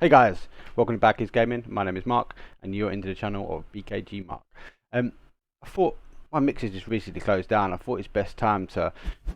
Hey guys, welcome to Bad Kidz Gaming. My name is Mark, and you're into the channel of BKG Mark. I thought my mixer just recently closed down. I thought it's best time to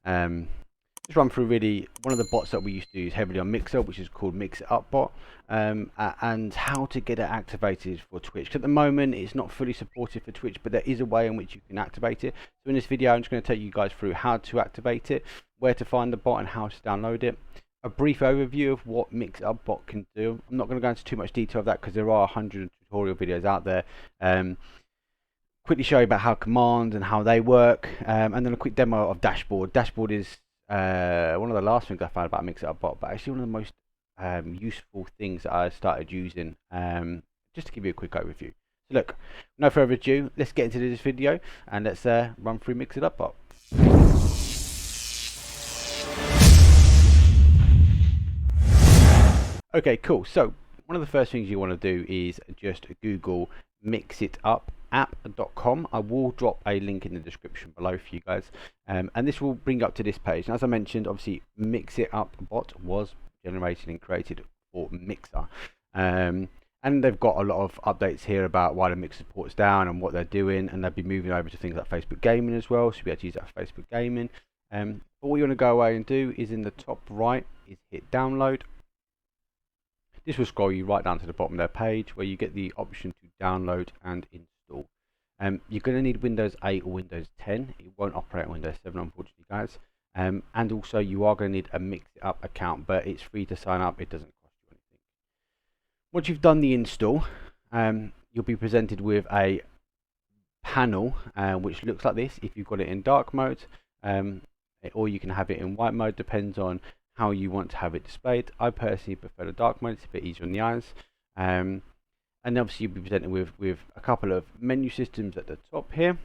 just run through really one of the bots that we used to use heavily on Mixer, which is called MixItUp bot, and how to get it activated for Twitch. At the moment, it's not fully supported for Twitch, but there is a way in which you can activate it. So in this video, I'm just going to take you guys through how to activate it, where to find the bot, and how to download it. A brief overview of what MixItUp bot can do. I'm not going to go into too much detail of that because there are 100 tutorial videos out there. Quickly show you about how commands and how they work, and then a quick demo of dashboard. Dashboard is one of the last things I found about MixItUp bot, but actually one of the most useful things that I started using. Just to give you a quick overview. So look, no further ado, let's get into this video and let's run through MixItUp bot. Okay, cool. So one of the first things you want to do is just Google MixItUp.com. I will drop a link in the description below for you guys, and this will bring you up to this page. And as I mentioned, obviously MixItUp bot was generated and created for Mixer, and they've got a lot of updates here about why the Mixer support's down and what they're doing, and they'll be moving over to things like Facebook Gaming as well, so you'll be able to use that for Facebook Gaming. But what you want to go away and do is in the top right is hit download. This will scroll you right down to the bottom of their page where you get the option to download and install. You're going to need Windows 8 or Windows 10. It won't operate on Windows 7, unfortunately, guys. And also you are going to need a MixItUp account, but it's free to sign up. It doesn't cost you anything. Once you've done the install, you'll be presented with a panel which looks like this if you've got it in dark mode, or you can have it in white mode, depends on how you want to have it displayed. I personally prefer the dark mode, it's a bit easier on the eyes. And obviously you'll be presented with a couple of menu systems at the top here,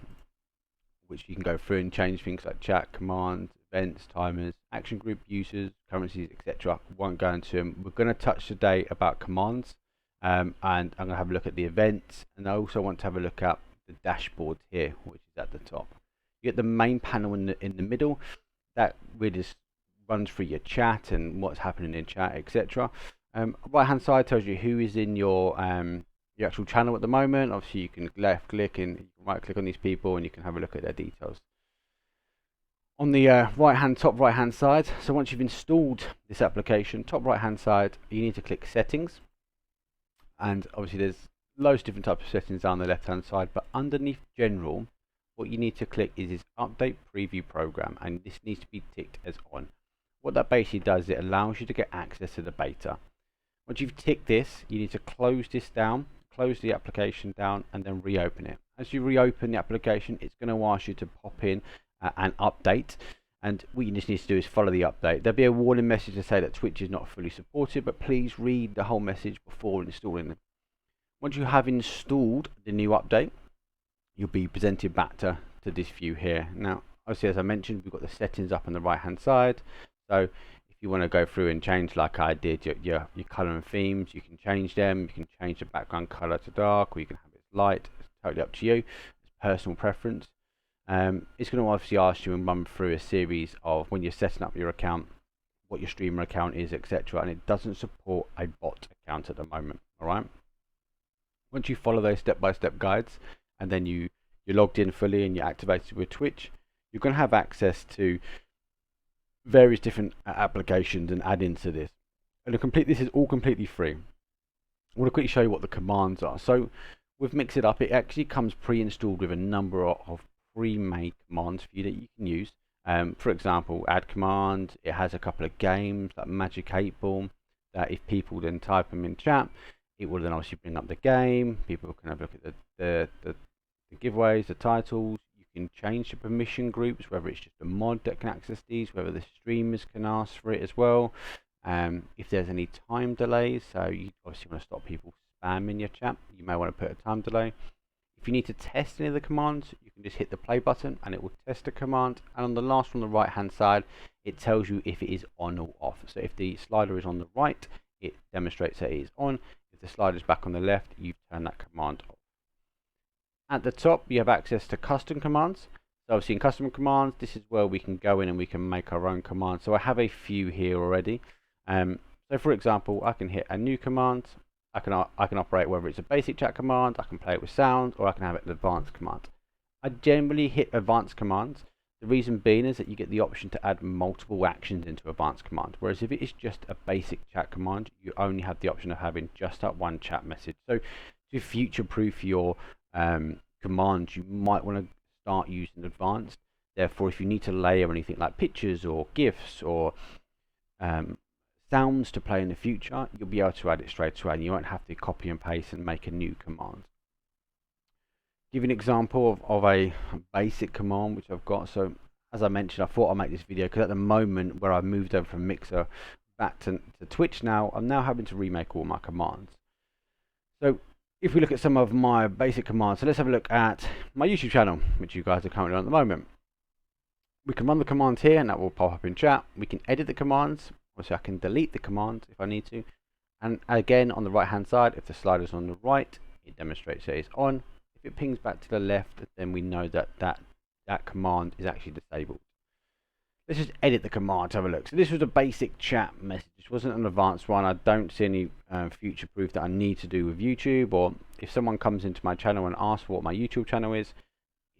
which you can go through and change things like chat, commands, events, timers, action group users, currencies, etc. Won't go into them. We're going to touch today about commands, and I'm going to have a look at the events, and I also want to have a look at the dashboard here, which is at the top. You get the main panel in the middle. That really just runs through your chat and what's happening in chat, etc. Right hand side tells you who is in your actual channel at the moment. Obviously you can left click and you can right click on these people and you can have a look at their details. On the top right hand side, so once you've installed this application, top right hand side, you need to click settings, and obviously there's loads of different types of settings down the left hand side, but underneath general, what you need to click is update preview program, and this needs to be ticked as on. What that basically does, it allows you to get access to the beta. Once you've ticked this, you need to close this down, close the application down, and then reopen it. As you reopen the application, it's going to ask you to pop in an update, and what you just need to do is follow the update. There'll be a warning message to say that Twitch is not fully supported, but please read the whole message before installing it. Once you have installed the new update, you'll be presented back to this view here. Now, obviously, as I mentioned, we've got the settings up on the right hand side. So if you want to go through and change, like I did, your color and themes, you can change them. You can change the background color to dark, or you can have it light. It's totally up to you. It's personal preference. It's going to obviously ask you and run through a series of when you're setting up your account, what your streamer account is, etc. And it doesn't support a bot account at the moment. All right. Once you follow those step-by-step guides, and then you're logged in fully and you're activated with Twitch, you're going to have access to various different applications and add-ins to this. And this is all completely free. I want to quickly show you what the commands are. So with MixItUp, it actually comes pre-installed with a number of pre-made commands for you that you can use. For example, add command. It has a couple of games like Magic 8 Ball that if people then type them in chat, it will then obviously bring up the game. People can have a look at the giveaways, the titles. You can change the permission groups, whether it's just a mod that can access these, whether the streamers can ask for it as well. If there's any time delays, so you obviously want to stop people spamming your chat, you may want to put a time delay. If you need to test any of the commands, you can just hit the play button and it will test the command. And on the last on the right hand side, it tells you if it is on or off. So if the slider is on the right, it demonstrates that it is on. If the slider is back on the left, you turn that command off. At the top, you have access to custom commands. So obviously in custom commands, this is where we can go in and we can make our own commands. So I have a few here already. So for example, I can hit a new command. I can operate whether it's a basic chat command, I can play it with sound, or I can have it an advanced command. I generally hit advanced commands. The reason being is that you get the option to add multiple actions into advanced command, whereas if it is just a basic chat command, you only have the option of having just that one chat message. So to future-proof your commands, you might want to start using advanced. Therefore, if you need to layer anything like pictures or GIFs or sounds to play in the future, you'll be able to add it straight away, and you won't have to copy and paste and make a new command. Give you an example of a basic command which I've got. So as I mentioned, I thought I'd make this video because at the moment where I've moved over from Mixer back to Twitch now, I'm now having to remake all my commands. So if we look at some of my basic commands, so let's have a look at my YouTube channel, which you guys are currently on at the moment. We can run the commands here and that will pop up in chat. We can edit the commands. Obviously I can delete the command if I need to. And again, on the right hand side, if the slider's on the right, it demonstrates that it's on. If it pings back to the left, then we know that that command is actually disabled. Let's just edit the command to have a look. So this was a basic chat message. This wasn't an advanced one. I don't see any future proof that I need to do with YouTube, or if someone comes into my channel and asks what my YouTube channel is,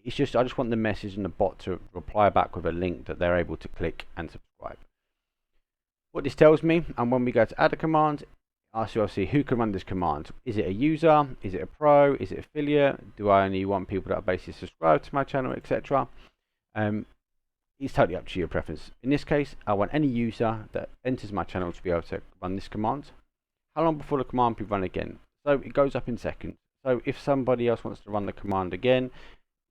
it's just I just want the message and the bot to reply back with a link that they're able to click and subscribe. What this tells me, and when we go to add a command, asks you obviously who can run this command. Is it a user? Is it a pro? Is it affiliate? Do I only want people that are basically subscribed to my channel, etc.? It's totally up to your preference. In this case, I want any user that enters my channel to be able to run this command. How long before the command be run again? So it goes up in seconds. So if somebody else wants to run the command again,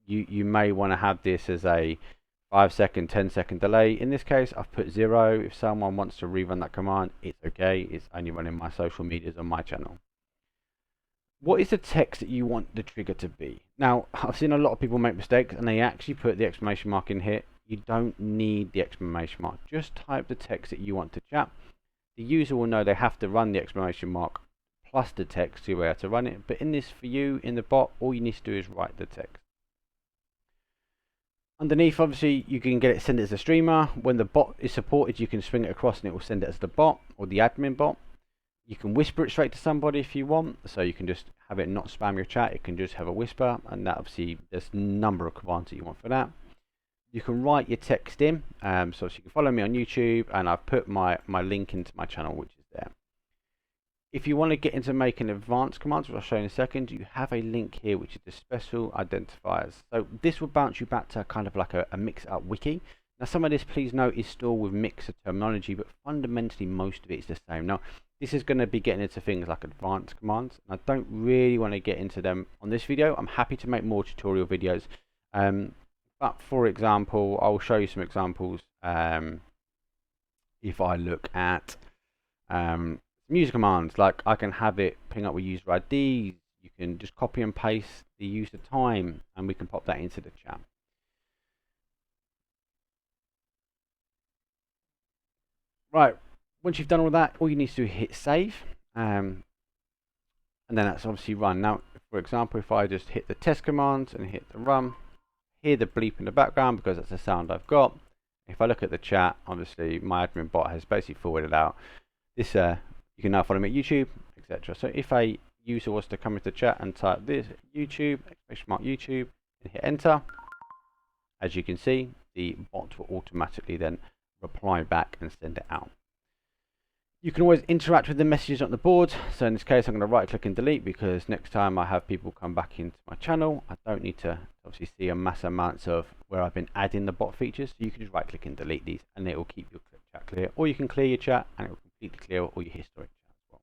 you may want to have this as a 5-second, 10-second delay. In this case, I've put 0. If someone wants to rerun that command, it's okay. It's only running my social medias on my channel. What is the text that you want the trigger to be? Now, I've seen a lot of people make mistakes and they actually put the exclamation mark in here. You don't need the exclamation mark. Just type the text that you want to chat. The user will know they have to run the exclamation mark plus the text to be able to run it. But in this, for you, in the bot, all you need to do is write the text. Underneath, obviously, you can get it, send it as a streamer. When the bot is supported, you can swing it across and it will send it as the bot or the admin bot. You can whisper it straight to somebody if you want. So you can just have it not spam your chat. It can just have a whisper, and that obviously there's a number of commands that you want for that. You can write your text in, so you can follow me on YouTube, and I've put my link into my channel, which is there. If you want to get into making advanced commands, which I'll show you in a second, you have a link here, which is the special identifiers. So this will bounce you back to kind of like a MixItUp wiki. Now some of this, please note, is still with Mixer terminology, but fundamentally most of it is the same. Now this is going to be getting into things like advanced commands, and I don't really want to get into them on this video. I'm happy to make more tutorial videos. But for example, I'll show you some examples. If I look at user commands, like I can have it ping up with user IDs. You can just copy and paste the user time, and we can pop that into the chat. Right, once you've done all that, all you need to do is hit save, and then that's obviously run. Now, for example, if I just hit the test command and hit the run, hear the bleep in the background because that's the sound I've got. If I look at the chat, obviously my admin bot has basically forwarded out this. You can now follow me at YouTube, etc. So if a user was to come into the chat and type this YouTube, exclamation mark YouTube, and hit enter, as you can see, the bot will automatically then reply back and send it out. You can always interact with the messages on the board. So in this case, I'm going to right click and delete, because next time I have people come back into my channel, I don't need to obviously see a mass amounts of where I've been adding the bot features. So you can just right click and delete these, and it will keep your chat clear. Or you can clear your chat and it will completely clear all your historic chat as well.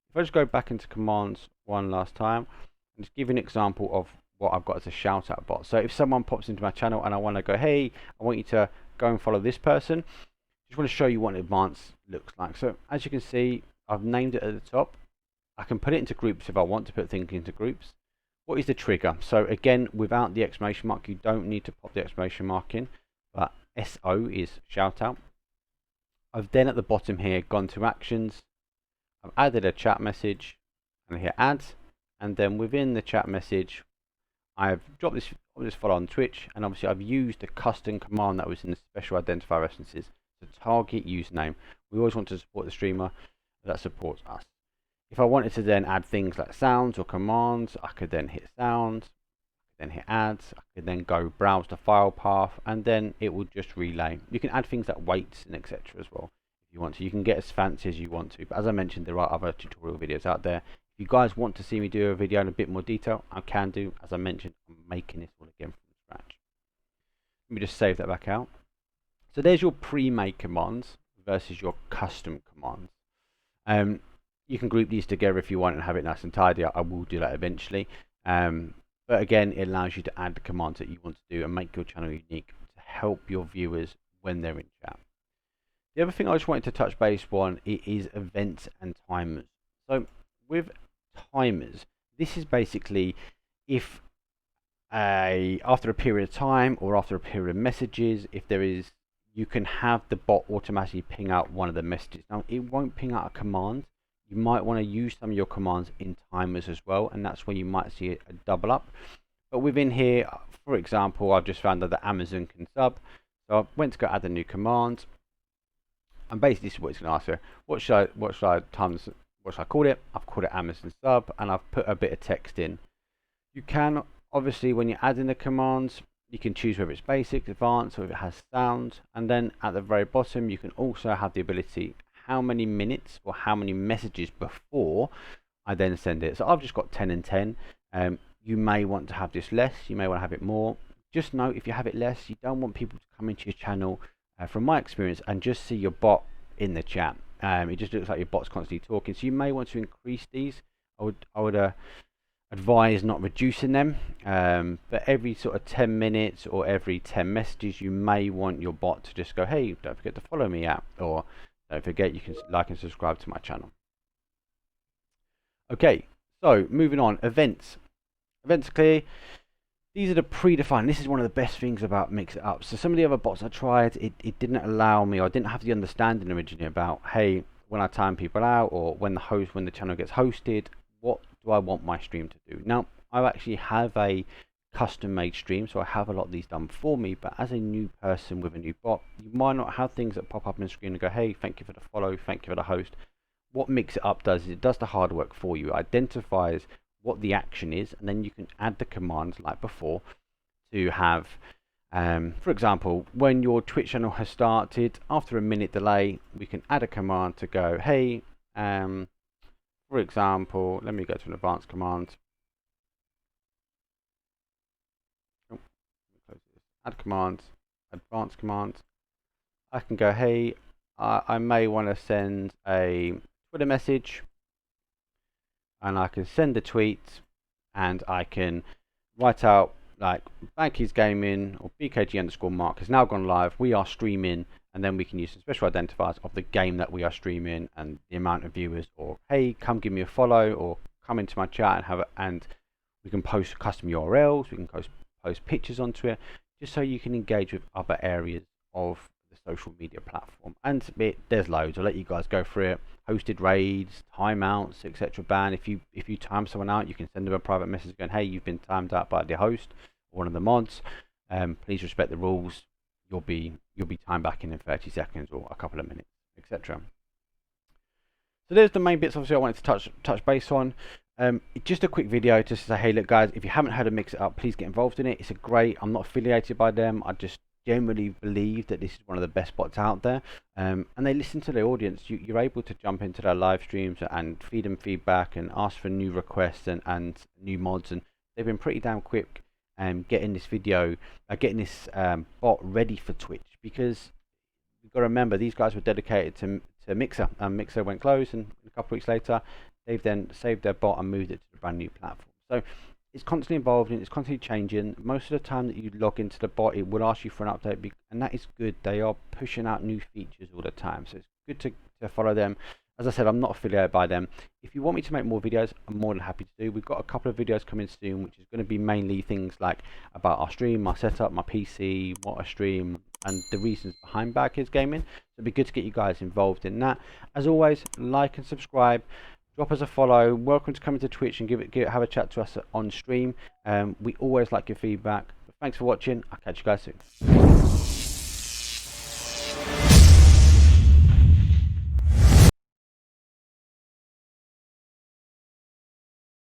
If I just go back into commands one last time and just give you an example of what I've got as a shout out bot. So if someone pops into my channel and I want to go, hey, I want you to go and follow this person, just want to show you what advanced looks like. So as you can see, I've named it at the top. I can put it into groups if I want to put things into groups. What is the trigger? So again, without the exclamation mark, you don't need to pop the exclamation mark in, but SO is shout out. I've then at the bottom here gone to actions. I've added a chat message and here add, and then within the chat message, I've dropped this follow on Twitch, and obviously I've used a custom command that was in the special identifier references. to target username. We always want to support the streamer that supports us. If I wanted to then add things like sounds or commands, I could then hit sounds, then hit ads. I could then go browse the file path, and then it will just relay. You can add things like weights and etc. as well if you want to. You can get as fancy as you want to, but as I mentioned, there are other tutorial videos out there. If you guys want to see me do a video in a bit more detail, I can do. As I mentioned, I'm making this all again from scratch. Let me just save that back out. So there's your pre-made commands versus your custom commands. You can group these together if you want and have it nice and tidy. I will do that eventually. But again, it allows you to add the commands that you want to do and make your channel unique to help your viewers when they're in chat. The other thing I just wanted to touch base on is events and timers. So with timers, this is basically if after a period of time or after a period of messages, if there is, you can have the bot automatically ping out one of the messages. Now it won't ping out a command. You might want to use some of your commands in timers as well, and that's when you might see a double up. But within here, for example, I've just found that Amazon can sub, so I went to go add a new command, and basically this is what it's going to ask for. What should I call it? I've called it Amazon sub, and I've put a bit of text in. You can obviously, when you're adding the commands, you can choose whether it's basic, advanced, or if it has sound, and then at the very bottom you can also have the ability how many minutes or how many messages before I then send it. So I've just got 10 and 10. You may want to have this less, you may want to have it more. Just note, if you have it less, you don't want people to come into your channel, from my experience, and just see your bot in the chat. It just looks like your bot's constantly talking. So you may want to increase these. I would advise not reducing them, but every sort of 10 minutes or every 10 messages, you may want your bot to just go, hey, don't forget to follow me out, or don't forget you can like and subscribe to my channel. Okay, so moving on, events. Events are clear. These are the predefined. This is one of the best things about MixItUp. So some of the other bots I tried, it didn't allow me, or I didn't have the understanding originally about, hey, when I time people out, or when the channel gets hosted, what do I want my stream to do? Now, I actually have a custom made stream, so I have a lot of these done for me, but as a new person with a new bot, you might not have things that pop up on the screen and go, hey, thank you for the follow, thank you for the host. What MixItUp does is it does the hard work for you. It identifies what the action is, and then you can add the commands like before to have, for example, when your Twitch channel has started, after a minute delay, we can add a command to go, hey, for example, let me go to an advanced command. Add commands, advanced commands. I can go, hey, I may want to send a Twitter message, and I can send a tweet, and I can write out like Bad Kidz Gaming or BKG_Mark has now gone live. We are streaming, and then we can use some special identifiers of the game that we are streaming and the amount of viewers, or hey, come give me a follow, or come into my chat and have it, and we can post custom URLs, we can post pictures onto it, just so you can engage with other areas of the social media platform. And there's loads. I'll let you guys go through it. Hosted raids, timeouts, etc. Ban. If you time someone out, you can send them a private message going, hey, you've been timed out by the host or one of the mods. Please respect the rules. You'll be timed back in 30 seconds or a couple of minutes, etc. So there's the main bits obviously I wanted to touch base on. Just a quick video just to say, hey look guys, if you haven't heard of MixItUp, please get involved in it. It's a great, I'm not affiliated by them, I just generally believe that this is one of the best bots out there, and they listen to their audience. You're able to jump into their live streams and feed them feedback and ask for new requests and new mods, and they've been pretty damn quick getting this bot ready for Twitch, because you've got to remember these guys were dedicated to Mixer, and Mixer went closed, and a couple of weeks later they've then saved their bot and moved it to a brand new platform. So it's constantly evolving, it's constantly changing. Most of the time that you log into the bot, it will ask you for an update, and that is good. They are pushing out new features all the time, so it's good to follow them. As I said, I'm not affiliated by them. If you want me to make more videos, I'm more than happy to do. We've got a couple of videos coming soon, which is going to be mainly things like about our stream, my setup, my PC, what I stream, and the reasons behind Bad Kidz Gaming. So it'd be good to get you guys involved in that. As always, like and subscribe. Drop us a follow. Welcome to coming to Twitch and have a chat to us on stream. We always like your feedback. Thanks for watching. I'll catch you guys soon.